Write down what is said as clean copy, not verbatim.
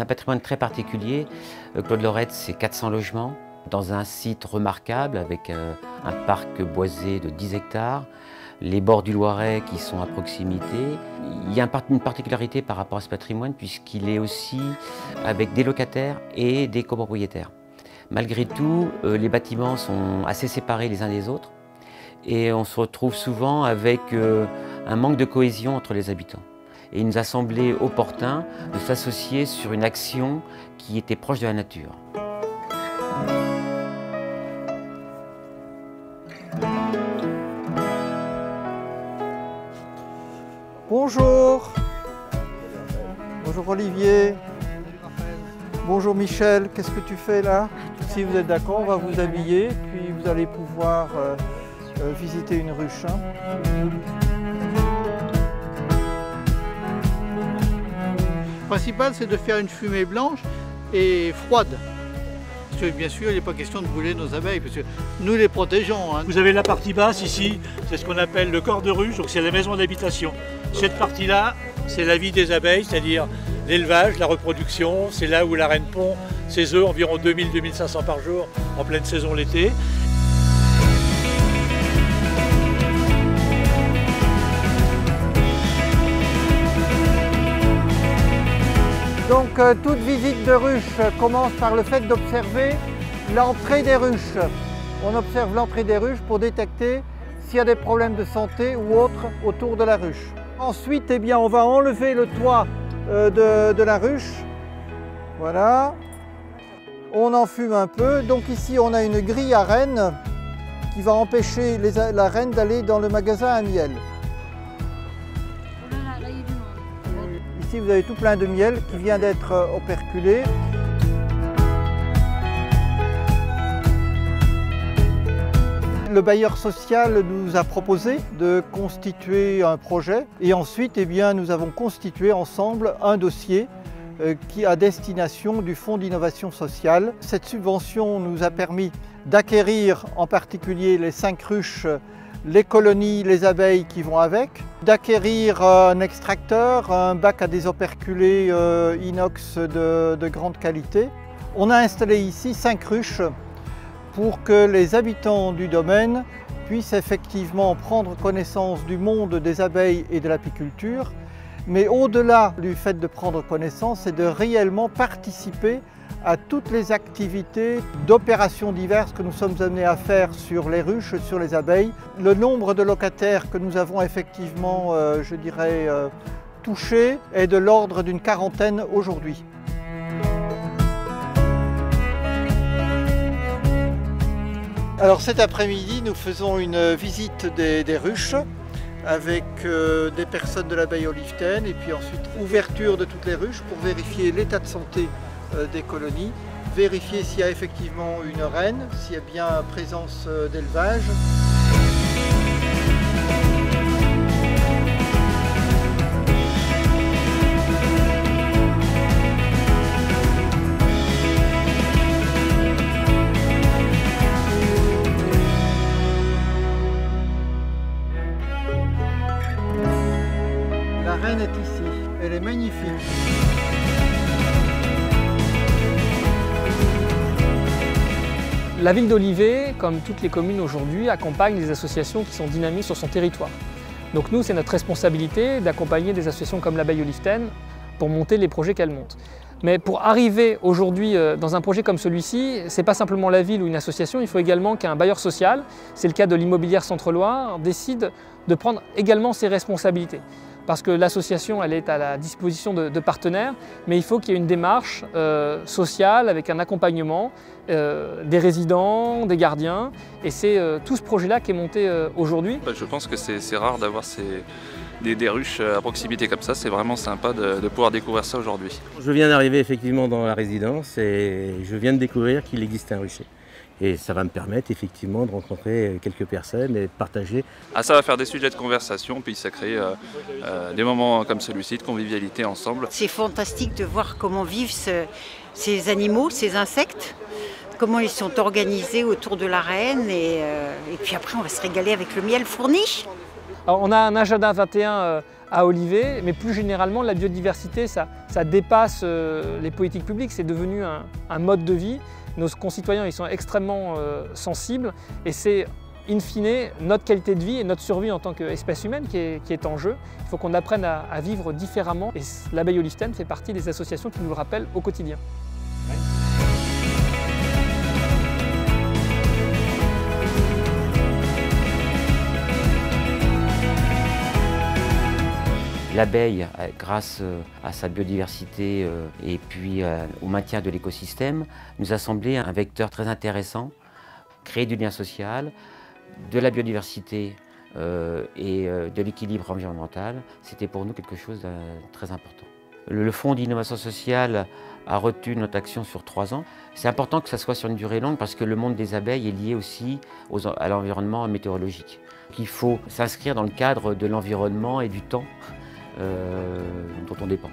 C'est un patrimoine très particulier. Claude Lorette, c'est 400 logements dans un site remarquable avec un parc boisé de 10 hectares, les bords du Loiret qui sont à proximité. Il y a une particularité par rapport à ce patrimoine puisqu'il est aussi avec des locataires et des copropriétaires. Malgré tout, les bâtiments sont assez séparés les uns des autres et on se retrouve souvent avec un manque de cohésion entre les habitants. Et il nous a semblé opportun de s'associer sur une action qui était proche de la nature. Bonjour. Bonjour Olivier. Bonjour Michel, qu'est-ce que tu fais là? Si vous êtes d'accord, on va vous habiller, puis vous allez pouvoir visiter une ruche. Le principal, c'est de faire une fumée blanche et froide. Parce que bien sûr, il n'est pas question de brûler nos abeilles, parce que nous les protégeons. Vous avez la partie basse ici, c'est ce qu'on appelle le corps de ruche, donc c'est la maison d'habitation. Cette partie-là, c'est la vie des abeilles, c'est-à-dire l'élevage, la reproduction. C'est là où la reine pond ses œufs, environ 2000-2500 par jour, en pleine saison l'été. Donc toute visite de ruche commence par le fait d'observer l'entrée des ruches. On observe l'entrée des ruches pour détecter s'il y a des problèmes de santé ou autres autour de la ruche. Ensuite, eh bien, on va enlever le toit de la ruche. Voilà. On enfume un peu. Donc ici, on a une grille à reine qui va empêcher la reine d'aller dans le magasin à miel. Ici, vous avez tout plein de miel qui vient d'être operculé. Le bailleur social nous a proposé de constituer un projet et ensuite eh bien, nous avons constitué ensemble un dossier qui à destination du Fonds d'innovation sociale. Cette subvention nous a permis d'acquérir en particulier les 5 ruches, les colonies, les abeilles qui vont avec, d'acquérir un extracteur, un bac à désoperculer inox de grande qualité. On a installé ici 5 ruches pour que les habitants du domaine puissent effectivement prendre connaissance du monde des abeilles et de l'apiculture, mais au-delà du fait de prendre connaissance, c'est de réellement participer à toutes les activités d'opérations diverses que nous sommes amenés à faire sur les ruches, sur les abeilles. Le nombre de locataires que nous avons effectivement, je dirais, touchés est de l'ordre d'une 40aine aujourd'hui. Alors cet après-midi, nous faisons une visite des ruches avec des personnes de l'abeille Oliften et puis ensuite ouverture de toutes les ruches pour vérifier l'état de santé des colonies, vérifier s'il y a effectivement une reine, s'il y a bien présence d'élevage. La reine est ici, elle est magnifique. La ville d'Olivet, comme toutes les communes aujourd'hui, accompagne les associations qui sont dynamiques sur son territoire. Donc nous, c'est notre responsabilité d'accompagner des associations comme l'Abeille Oliften pour monter les projets qu'elles montent. Mais pour arriver aujourd'hui dans un projet comme celui-ci, ce n'est pas simplement la ville ou une association, il faut également qu'un bailleur social, c'est le cas de l'Immobilière Centre-Loire, décide de prendre également ses responsabilités. Parce que l'association, elle est à la disposition de partenaires, mais il faut qu'il y ait une démarche sociale avec un accompagnement des résidents, des gardiens. Et c'est tout ce projet-là qui est monté aujourd'hui. Je pense que c'est rare d'avoir des ruches à proximité comme ça. C'est vraiment sympa de pouvoir découvrir ça aujourd'hui. Je viens d'arriver effectivement dans la résidence et je viens de découvrir qu'il existe un rucher. Et ça va me permettre effectivement de rencontrer quelques personnes et de partager. Ah, ça va faire des sujets de conversation, puis ça crée des moments comme celui-ci de convivialité ensemble. C'est fantastique de voir comment vivent ces animaux, ces insectes, comment ils sont organisés autour de la reine et puis après on va se régaler avec le miel fourni. Alors, on a un agenda 21 à Olivet, mais plus généralement la biodiversité, ça dépasse les politiques publiques, c'est devenu un mode de vie. Nos concitoyens ils sont extrêmement sensibles et c'est in fine notre qualité de vie et notre survie en tant qu'espèce humaine qui est en jeu. Il faut qu'on apprenne à vivre différemment et l'abeille olivetaine fait partie des associations qui nous le rappellent au quotidien. L'abeille, grâce à sa biodiversité et puis au maintien de l'écosystème, nous a semblé un vecteur très intéressant, créer du lien social, de la biodiversité et de l'équilibre environnemental. C'était pour nous quelque chose de très important. Le Fonds d'innovation sociale a retenu notre action sur 3 ans. C'est important que ça soit sur une durée longue parce que le monde des abeilles est lié aussi à l'environnement météorologique. Il faut s'inscrire dans le cadre de l'environnement et du temps dont on dépend.